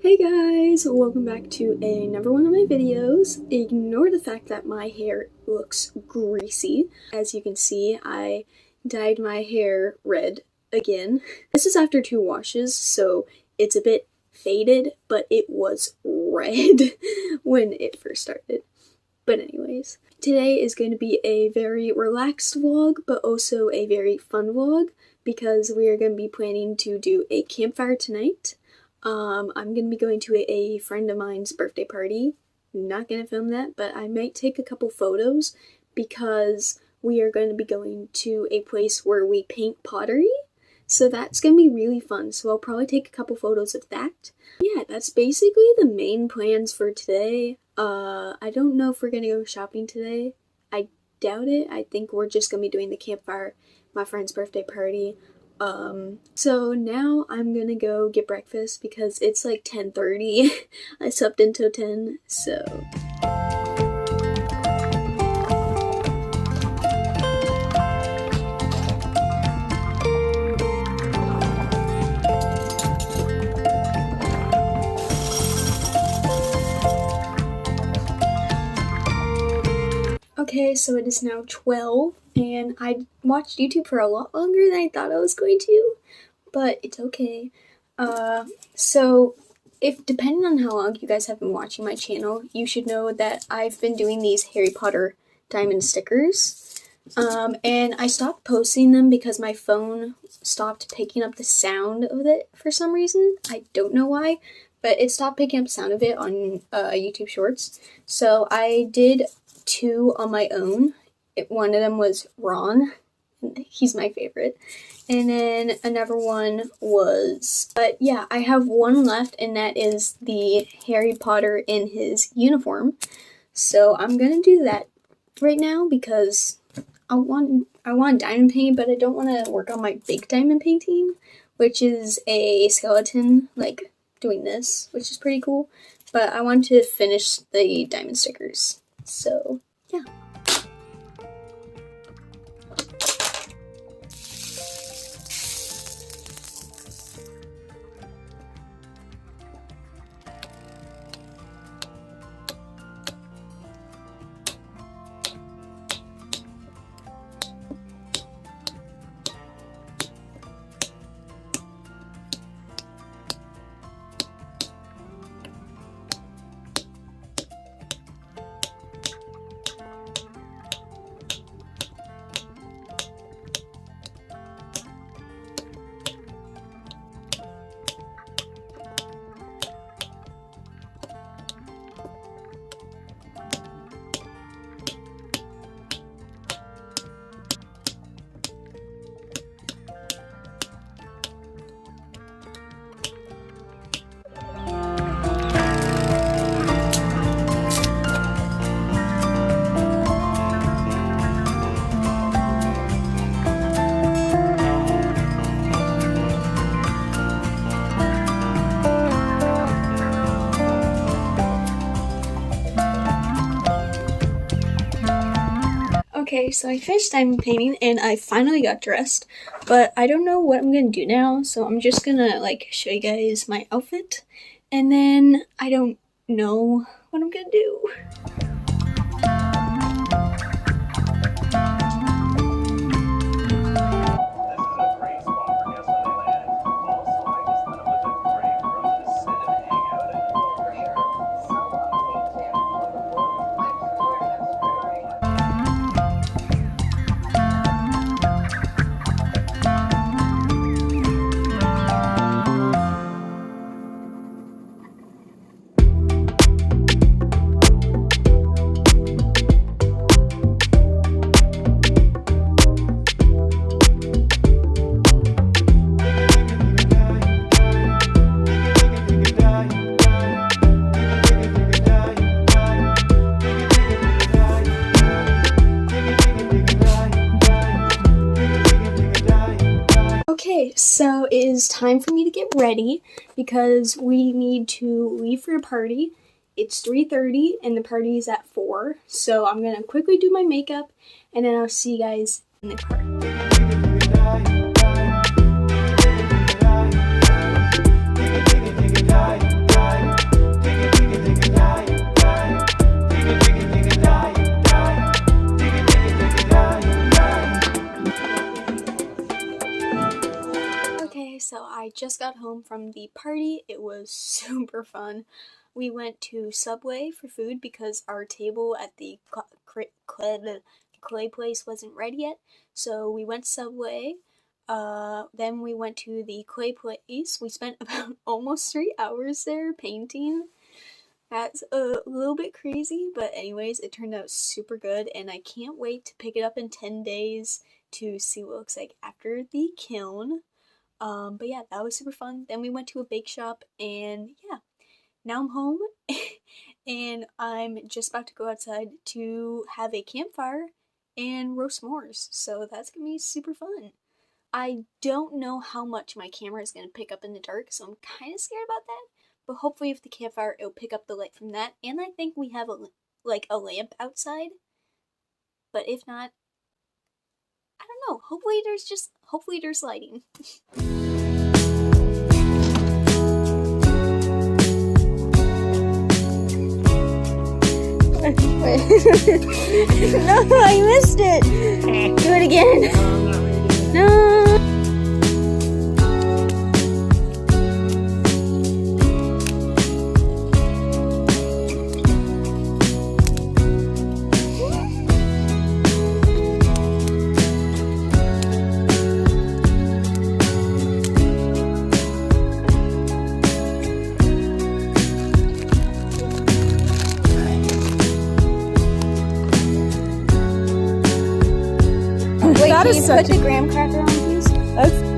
Hey guys, welcome back to another one of my videos. Ignore the fact that my hair looks greasy. As you can see, I dyed my hair red again. This is after 2 washes, so it's a bit faded, but it was red when it first started. But anyways, today is going to be a very relaxed vlog, but also a very fun vlog, because we are going to be planning to do a campfire tonight. I'm going to be going to a friend of mine's birthday party. Not going to film that, but I might take a couple photos because we are going to be going to a place where we paint pottery. So that's going to be really fun. So I'll probably take a couple photos of that. Yeah, that's basically the main plans for today. I don't know if we're going to go shopping today. I doubt it. I think we're just going to be doing the campfire, my friend's birthday party. So now I'm gonna go get breakfast because it's like 10:30. I slept until 10, so. Okay, so it is now 12, and I watched YouTube for a lot longer than I thought I was going to, but it's okay. So if depending on how long you guys have been watching my channel, you should know that I've been doing these Harry Potter diamond stickers, and I stopped posting them because my phone stopped picking up the sound of it for some reason. I don't know why, but it stopped picking up sound of it on YouTube Shorts. So I did 2 on my own. One of them was Ron. He's my favorite. And then another one was, but yeah, I have one left, and that is the Harry Potter in his uniform. So I'm gonna do that right now because I want diamond paint, but I don't want to work on my big diamond painting, which is a skeleton, like doing this, which is pretty cool. But I want to finish the diamond stickers. So, yeah. Okay, so I finished diamond painting and I finally got dressed, but I don't know what I'm gonna do now, so I'm just gonna like show you guys my outfit, and then I don't know what I'm gonna do. Okay, so it is time for me to get ready because we need to leave for a party. It's 3:30 and the party is at 4, so I'm gonna quickly do my makeup and then I'll see you guys in the car. so I just got home from the party. It was super fun. We went to Subway for food because our table at the clay place wasn't ready yet. So we went Subway. Then we went to the clay place. We spent about almost 3 hours there painting. That's a little bit crazy, but anyways, it turned out super good, and I can't wait to pick it up in 10 days to see what it looks like after the kiln. But yeah, that was super fun. Then we went to a bake shop, and yeah, now I'm home, and I'm just about to go outside to have a campfire and roast s'mores, so that's gonna be super fun. I don't know how much my camera is gonna pick up in the dark, so I'm kind of scared about that. But hopefully with the campfire, it'll pick up the light from that. And I think we have a lamp outside. But if not, I don't know. Hopefully there's lighting. No, I missed it. Do it again. No. Wait, can you put the graham cracker on, please?